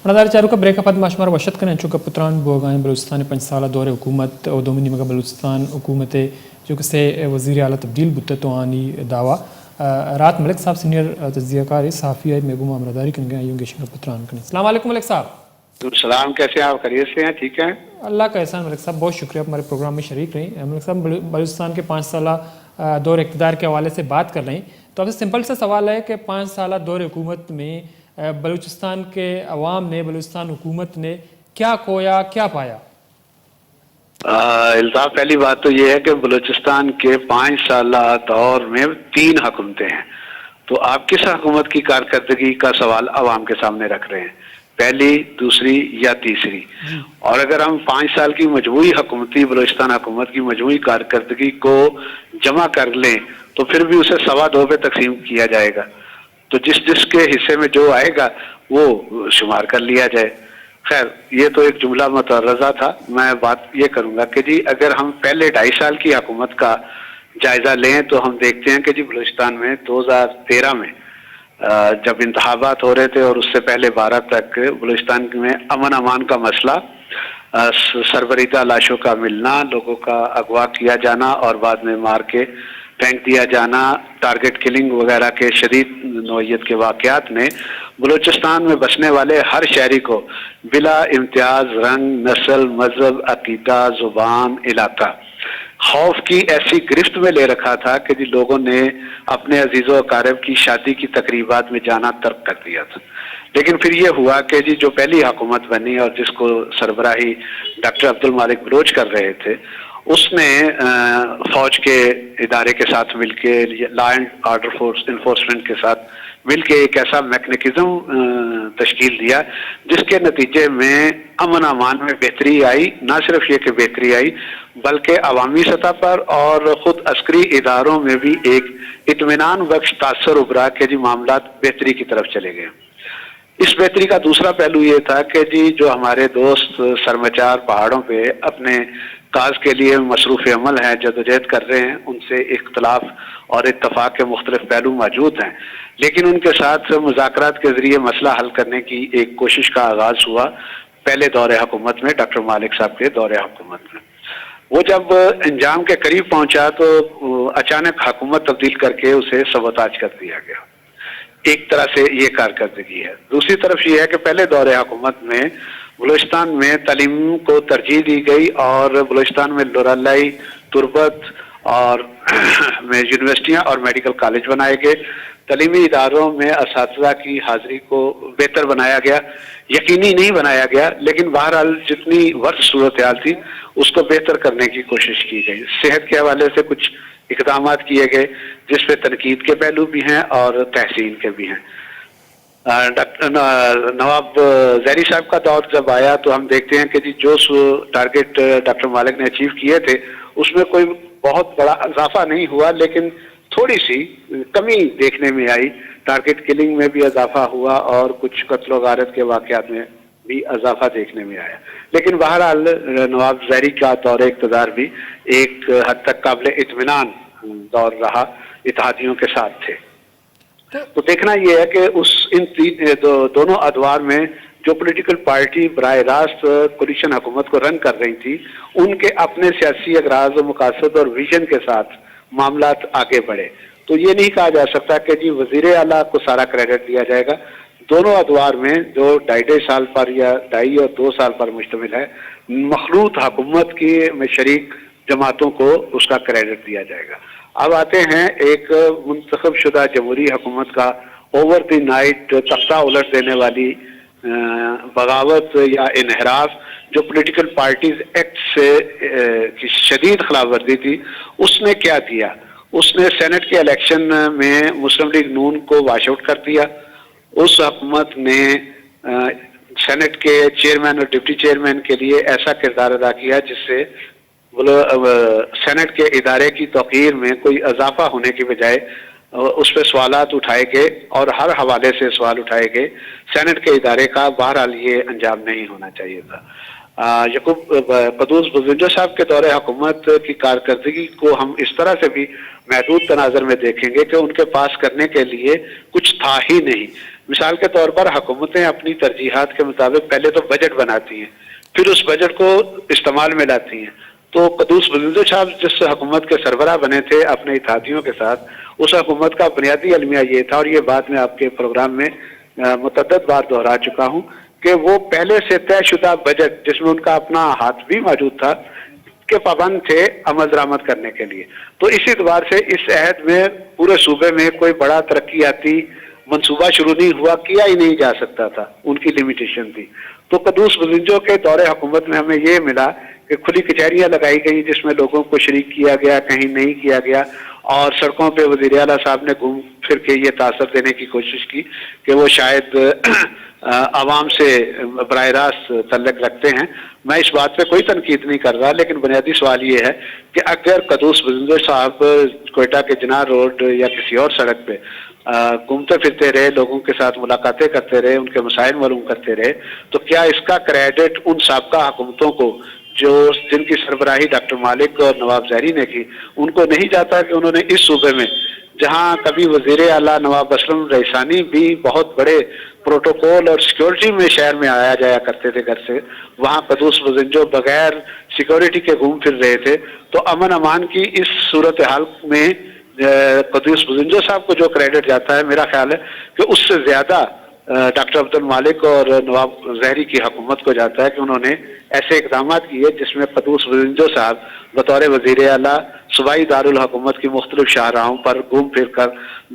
منظر چارو کا بریک اپد ماشمار وشت کریں چونکہ پتران بوگائیں بلوچستان 5 سالہ دور حکومت اور دومنی مگا بلوچستان حکومت جو کہ سے وزیر اعلیٰ تبدیل بتتو آنی دعویٰ رات ملک صاحب سینئر تجزیہ کار صحافی ہے میگو معاملہ کریں گے آئیوں گے شنگر پتران کریں. السلام علیکم ملک صاحب. السلام، کیسے ہیں آپ؟ خیریت سے ہیں؟ ٹھیک ہیں؟ اللہ کا احسان ملک صاحب، بہت شکریہ ہمارے پروگرام میں شریک رہیں. ملک صاحب بلوچستان کے 5 سالہ دور اقتدار کے حوالے سے بات کر رہے ہیں تو آپ سے سمپل سا سوال ہے کہ 5 سالہ دور حکومت میں بلوچستان کے عوام نے، بلوچستان حکومت نے کیا کھویا، کیا پایا؟ الطاف، پہلی بات تو یہ ہے کہ بلوچستان کے 5 سالہ دور میں 3 حکومتیں ہیں، تو آپ کس حکومت کی کارکردگی کا سوال عوام کے سامنے رکھ رہے ہیں، پہلی، دوسری یا تیسری؟ اور اگر ہم 5 سال کی مجموعی حکومتی بلوچستان حکومت کی مجموعی کارکردگی کو جمع کر لیں تو پھر بھی اسے 2.25 پہ تقسیم کیا جائے گا، تو جس کے حصے میں جو آئے گا وہ شمار کر لیا جائے. خیر، یہ تو ایک جملہ متعرضہ تھا. میں بات یہ کروں گا کہ جی اگر ہم پہلے 2.5 سال کی حکومت کا جائزہ لیں تو ہم دیکھتے ہیں کہ جی بلوچستان میں 2013 میں جب انتخابات ہو رہے تھے اور اس سے پہلے 12 تک بلوچستان میں امن امان کا مسئلہ، سربریدہ لاشوں کا ملنا، لوگوں کا اغوا کیا جانا اور بعد میں مار کے پھینک دیا جانا، ٹارگٹ کلنگ وغیرہ کے شدید نوعیت کے واقعات نے بلوچستان میں بسنے والے ہر شہری کو بلا امتیاز رنگ، نسل، مذہب، عقیدہ، زبان، علاقہ خوف کی ایسی گرفت میں لے رکھا تھا کہ جی لوگوں نے اپنے عزیز و اقارب کی شادی کی تقریبات میں جانا ترک کر دیا تھا. لیکن پھر یہ ہوا کہ جی جو پہلی حکومت بنی اور جس کو سربراہی ڈاکٹر عبدالمالک بلوچ کر رہے تھے، اس نے فوج کے ادارے کے ساتھ مل کے، law and order force enforcement کے ساتھ مل کے ایک ایسا میکنزم تشکیل دیا جس کے نتیجے میں امن امان میں بہتری آئی. نہ صرف یہ کہ بہتری آئی بلکہ عوامی سطح پر اور خود عسکری اداروں میں بھی ایک اطمینان بخش تاثر ابھرا کہ جی معاملات بہتری کی طرف چلے گئے. اس بہتری کا دوسرا پہلو یہ تھا کہ جی جو ہمارے دوست سرمچار پہاڑوں پہ اپنے کاز کے لیے مصروف عمل ہیں، جدوجہد کر رہے ہیں، ان سے اختلاف اور اتفاق کے مختلف پہلو موجود ہیں، لیکن ان کے ساتھ مذاکرات کے ذریعے مسئلہ حل کرنے کی ایک کوشش کا آغاز ہوا پہلے دور حکومت میں، ڈاکٹر مالک صاحب کے دور حکومت میں. وہ جب انجام کے قریب پہنچا تو اچانک حکومت تبدیل کر کے اسے سبوتاج کر دیا گیا. ایک طرح سے یہ کارکردگی ہے. دوسری طرف یہ ہے کہ پہلے دور حکومت میں بلوچستان میں تعلیم کو ترجیح دی گئی اور بلوچستان میں لورالائی، تربت اور یونیورسٹیاں اور میڈیکل کالج بنائے گئے. تعلیمی اداروں میں اساتذہ کی حاضری کو بہتر بنایا گیا، یقینی نہیں بنایا گیا، لیکن بہرحال جتنی ورست صورتحال تھی اس کو بہتر کرنے کی کوشش کی گئی. صحت کے حوالے سے کچھ اقدامات کیے گئے جس پہ تنقید کے پہلو بھی ہیں اور تحسین کے بھی ہیں. نواب زہری صاحب کا دور جب آیا تو ہم دیکھتے ہیں کہ جی جو ٹارگٹ ڈاکٹر مالک نے اچیو کیے تھے اس میں کوئی بہت بڑا اضافہ نہیں ہوا، لیکن تھوڑی سی کمی دیکھنے میں آئی. ٹارگٹ کلنگ میں بھی اضافہ ہوا اور کچھ قتل و غارت کے واقعات میں بھی اضافہ دیکھنے میں آیا. لیکن بہرحال نواب زہری کا دور اقتدار بھی ایک حد تک قابل اطمینان دور رہا، اتحادیوں کے ساتھ تھے. تو دیکھنا یہ ہے کہ دونوں ادوار میں جو پولیٹیکل پارٹی براہ راست کولیشن حکومت کو رن کر رہی تھی ان کے اپنے سیاسی اغراض و مقاصد اور ویژن کے ساتھ معاملات آگے بڑھے. تو یہ نہیں کہا جا سکتا کہ جی وزیر اعلیٰ کو سارا کریڈٹ دیا جائے گا. دونوں ادوار میں جو 2.5 سال پر یا 2.5 اور 2 سال پر مشتمل ہے، مخلوط حکومت کی میں شریک جماعتوں کو اس کا کریڈٹ دیا جائے گا. اب آتے ہیں ایک منتخب شدہ جمہوری حکومت کا اوور دی نائٹ تختہ الٹ دینے والی بغاوت یا انحراف جو پولیٹیکل پارٹیز ایکٹ سے کی شدید خلاف ورزی تھی. اس نے کیا دیا؟ اس نے سینٹ کے الیکشن میں مسلم لیگ نون کو واش آؤٹ کر دیا. اس حکومت نے سینٹ کے چیئرمین اور ڈپٹی چیئرمین کے لیے ایسا کردار ادا کیا جس سے سینٹ کے ادارے کی توقیر میں کوئی اضافہ ہونے کی بجائے اس پہ سوالات اٹھائے گئے اور ہر حوالے سے سوال اٹھائے گئے. سینٹ کے ادارے کا بہرحال یہ انجام نہیں ہونا چاہیے تھا. یعقوب قدوس بزنجو صاحب کے دور حکومت کی کارکردگی کو ہم اس طرح سے بھی محدود تناظر میں دیکھیں گے کہ ان کے پاس کرنے کے لیے کچھ تھا ہی نہیں. مثال کے طور پر حکومتیں اپنی ترجیحات کے مطابق پہلے تو بجٹ بناتی ہیں، پھر اس بجٹ کو استعمال میں لاتی ہیں. تو قدوس بزنجو صاحب جس حکومت کے سربراہ بنے تھے اپنے اتحادیوں کے ساتھ، اس حکومت کا بنیادی المیہ یہ تھا، اور یہ بات میں آپ کے پروگرام میں متعدد بار دہرا چکا ہوں، کہ وہ پہلے سے طے شدہ بجٹ جس میں ان کا اپنا ہاتھ بھی موجود تھا کے پابند تھے عمل درآمد کرنے کے لیے. تو اس اعتبار سے اس عہد میں پورے صوبے میں کوئی بڑا ترقیاتی منصوبہ شروع نہیں ہوا، کیا ہی نہیں جا سکتا تھا، ان کی لمیٹیشن تھی. تو قدوس بزنجو کے دور حکومت میں ہمیں یہ ملا کہ کھلی کچہریاں لگائی گئی جس میں لوگوں کو شریک کیا گیا، کہیں نہیں کیا گیا، اور سڑکوں پہ وزیر اعلیٰ صاحب نے گھوم پھر کے یہ تاثر دینے کی کوشش کی کہ وہ شاید عوام سے براہ راست تعلق رکھتے ہیں. میں اس بات پہ کوئی تنقید نہیں کر رہا، لیکن بنیادی سوال یہ ہے کہ اگر قدوس بزنجو صاحب کوئٹہ کے جناح روڈ یا کسی اور سڑک پہ گھومتے پھرتے رہے، لوگوں کے ساتھ ملاقاتیں کرتے رہے، ان کے مسائل معلوم کرتے رہے، تو کیا اس کا کریڈٹ ان سابقہ حکومتوں کو جو جن کی سربراہی ڈاکٹر مالک اور نواب زہری نے کی، ان کو نہیں جاتا کہ انہوں نے اس صوبے میں جہاں کبھی وزیر اعلیٰ نواب اسلم ریحسانی بھی بہت بڑے پروٹوکول اور سیکیورٹی میں شہر میں آیا جایا کرتے تھے گھر سے، وہاں قدوس بزنجو بغیر سیکیورٹی کے گھوم پھر رہے تھے. تو امن امان کی اس صورتحال میں قدوس بزنجو صاحب کو جو کریڈٹ جاتا ہے، میرا خیال ہے کہ اس سے زیادہ ڈاکٹر عبد المالک اور نواب زہری کی حکومت کو جاتا ہے کہ انہوں نے ایسے اقدامات کیے جس میں قدوس بزنجو صاحب بطور وزیر اعلیٰ صوبائی دارالحکومت کی مختلف شاہراہوں پر گھوم پھر کر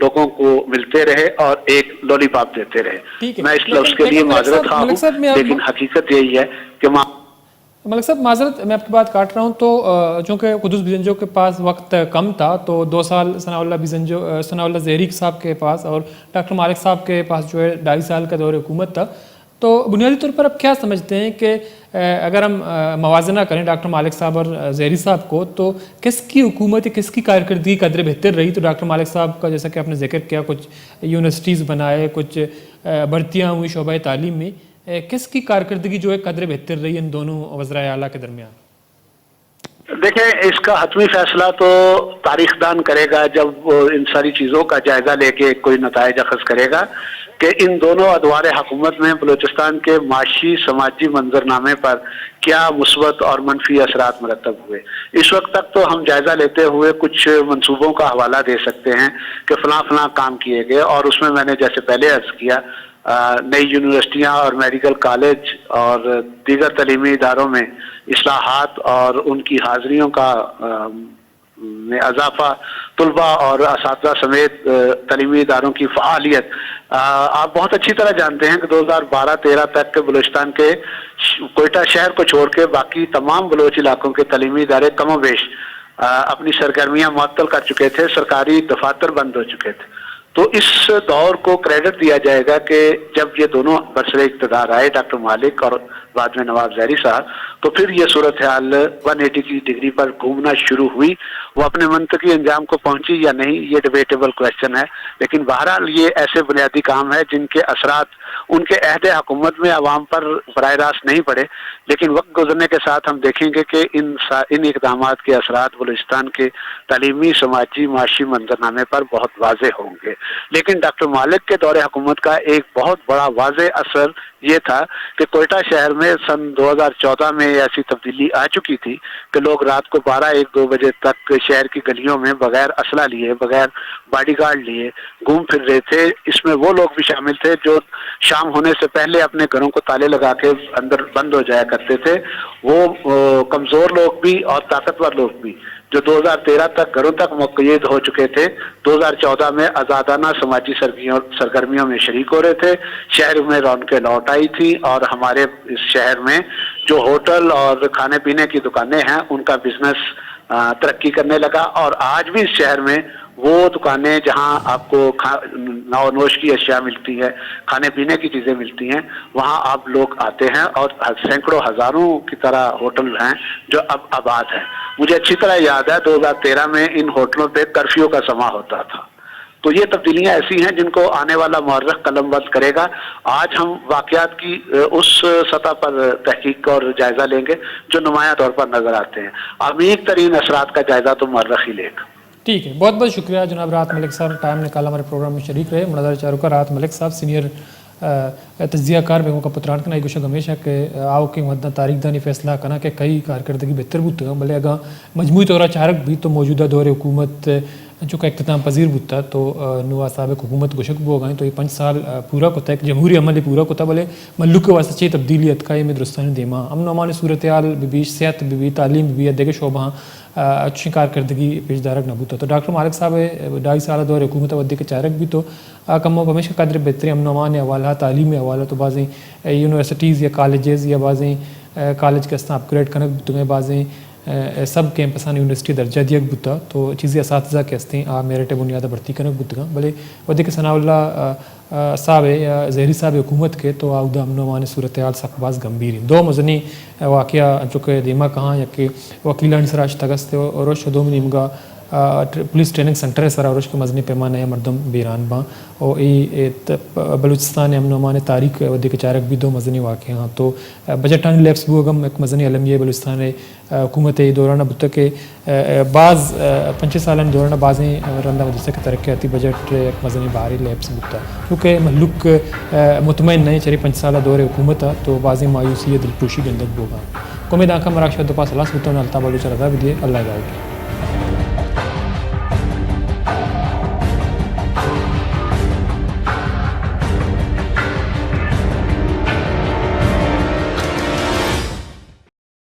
لوگوں کو ملتے رہے اور ایک لولی پاپ دیتے رہے. میں اس لفظ کے لیے معذرت خواہ ہوں، لیکن حقیقت یہی ہے کہ ملک صاحب معذرت، میں آپ کی بات کاٹ رہا ہوں. تو چونکہ قدوس بزنجو کے پاس وقت کم تھا، تو 2 سال ثناء اللہ زہری صاحب کے پاس اور ڈاکٹر مالک صاحب کے پاس جو ہے 2.5 سال کا دور حکومت تھا. تو بنیادی طور پر اب کیا سمجھتے ہیں کہ اگر ہم موازنہ کریں ڈاکٹر مالک صاحب اور زہری صاحب کو، تو کس کی حکومت یا کس کی کارکردگی قدر بہتر رہی؟ تو ڈاکٹر مالک صاحب کا جیسا کہ آپ نے ذکر کیا، کچھ یونیورسٹیز بنائے، کچھ بھرتیاں ہوئی شعبہ تعلیم میں، کس کی کارکردگی جو ہے قدر بہتر رہی ان دونوں وزرائے اعلیٰ کے درمیان؟ دیکھیں، اس کا حتمی فیصلہ تو تاریخ دان کرے گا جب وہ ان ساری چیزوں کا جائزہ لے کے کوئی نتائج اخذ کرے گا کہ ان دونوں ادوار حکومت میں بلوچستان کے معاشی سماجی منظرنامے پر کیا مثبت اور منفی اثرات مرتب ہوئے. اس وقت تک تو ہم جائزہ لیتے ہوئے کچھ منصوبوں کا حوالہ دے سکتے ہیں کہ فلاں فلاں کام کیے گئے، اور اس میں نے جیسے پہلے عرض کیا نئی یونیورسٹیاں اور میڈیکل کالج اور دیگر تعلیمی اداروں میں اصلاحات اور ان کی حاضریوں کا میں اضافہ، طلباء اور اساتذہ سمیت تعلیمی اداروں کی فعالیت. آپ بہت اچھی طرح جانتے ہیں کہ 2012-13 تک کے بلوچستان کے کوئٹہ شہر کو چھوڑ کے باقی تمام بلوچ علاقوں کے تعلیمی ادارے کم و بیش اپنی سرگرمیاں معطل کر چکے تھے، سرکاری دفاتر بند ہو چکے تھے. تو اس دور کو کریڈٹ دیا جائے گا کہ جب یہ دونوں برسر اقتدار آئے، ڈاکٹر مالک اور بعد میں نواب زہری صاحب، تو پھر یہ صورتحال 180 کی ڈگری پر گھومنا شروع ہوئی. وہ اپنے منطقی انجام کو پہنچی یا نہیں، یہ ڈیبیٹیبل کویسچن ہے، لیکن بہرحال یہ ایسے بنیادی کام ہے جن کے اثرات ان کے عہد حکومت میں عوام پر براہ راست نہیں پڑے، لیکن وقت گزرنے کے ساتھ ہم دیکھیں گے کہ ان اقدامات کے اثرات بلوچستان کے تعلیمی، سماجی، معاشی منظرنامے پر بہت واضح ہوں گے. لیکن ڈاکٹر مالک کے دور حکومت کا ایک بہت بڑا واضح اثر یہ تھا کہ کوئٹہ شہر میں سن 2014 میں ایسی تبدیلی آ چکی تھی کہ لوگ رات کو 12-1-2 بجے تک شہر کی گلیوں میں بغیر اسلحہ لیے، بغیر باڈی گارڈ لیے گھوم پھر رہے تھے. اس میں وہ لوگ بھی شامل تھے جو شام ہونے سے پہلے اپنے گھروں کو تالے لگا کے اندر بند ہو جایا کرتے تھے. وہ کمزور لوگ بھی اور طاقتور لوگ بھی جو 2013 تک گھروں تک مقید ہو چکے تھے، 2014 میں آزادانہ سماجی سرگرمیوں میں شریک ہو رہے تھے. شہر میں رونقیں لوٹ آئی تھی اور ہمارے اس شہر میں جو ہوٹل اور کھانے پینے کی دکانیں ہیں ان کا بزنس ترقی کرنے لگا. اور آج بھی اس شہر میں وہ دکانیں جہاں آپ کو نو نوش کی اشیاء ملتی ہے، کھانے پینے کی چیزیں ملتی ہیں، وہاں آپ لوگ آتے ہیں، اور سینکڑوں ہزاروں کی طرح ہوٹل ہیں جو اب آباد ہیں. مجھے اچھی طرح یاد ہے 2013 میں ان ہوٹلوں پہ کرفیو کا سماں ہوتا تھا. تو یہ تبدیلیاں ایسی ہیں جن کو آنے والا مورخ قلم بند کرے گا. آج ہم واقعات کی اس سطح پر تحقیق اور جائزہ لیں گے جو نمایاں طور پر نظر آتے ہیں. عمیق ترین اثرات کا جائزہ تو مورخ ہی لے گا. ٹھیک ہے، بہت بہت شکریہ جناب راحت ملک صاحب، ٹائم نکالا ہمارے پروگرام میں شریک رہے. مناظر چاروں کا راحت ملک صاحب سینئر تجزیہ کار بیگوں کا پتران کنا گوشہ ہمیشہ کہ آؤ کہ مدنا تاریخ دانی فیصلہ کنا کہ کئی کارکردگی بہتر بودتا بھلے اگاں مجموعی طورہ چارک بھی تو موجودہ دور حکومت چونکہ اختتام پذیر بودتا تو نوا سابق حکومت گوشک بو گئیں تو یہ 5 سال پورا کوتا ہے جمہوری عمل ہی پورا کوتا بھلے ملک کے واسطے چی تبدیلیت کا یہ میں درستانی دیما امن و امان صورتحال بھی صحت بھی تعلیم بھی دیگر شعبہ اچھی کارکردگی پیش دارک نبوتا. تو ڈاکٹر مالک صاحب 2.5 سالہ دور حکومت ودی کے چارک بھی تو کم و ہمیشہ قدر بہتری امن و امان حوالہ تعلیمی حوالہ تو بعضیں یونیورسٹیز یا کالجز یا بعضیں کالج کے استعمال اپگریڈ کنک تمہیں بعضیں سب کیمپسان یونیورسٹی درجہ دیا بوتا تو چیزیں اساتذہ کے ہستے ہیں میرٹ بنیادہ بھرتی کنک بوتگا بھلے ودی کے ثناء اللہ صاحب یا زہری صاحب حکومت کے تو آؤدہ امن و امان صورتحال سخت باز گمبھیر ہیں. دو مزنی واقعہ چونکہ دیما کہاں یا کہ وکیلان سراج تگستے اور دو منیمگا پولیس ٹریننگ سنٹر ہے سرا روش کے مزنی پیمانہ ہے مردم بیران باں اور بلوچستان امن و امان تاریخ ودی کے چارک بھی دو مزنی واقع ہیں. تو بجٹانی لیبس بوگم ایک مزنی علمیہ بلوچستان حکومت دورانہ بتا کہ بعض 25 سالان دورانہ بعضیں رندہ مدرسہ کے ترقیاتی بجٹ ایک مزنی باہری لیبس بتا کیونکہ ملک مطمئن نہیں چری 5 سالہ دور حکومت تو بعضیں مایوسی دلپوشی گندک بوگا. امید آنکھا مراکشہ دو پاس اللہ سبتوں نے الطا بلوچ رضا بھی دیے. اللہ علیہ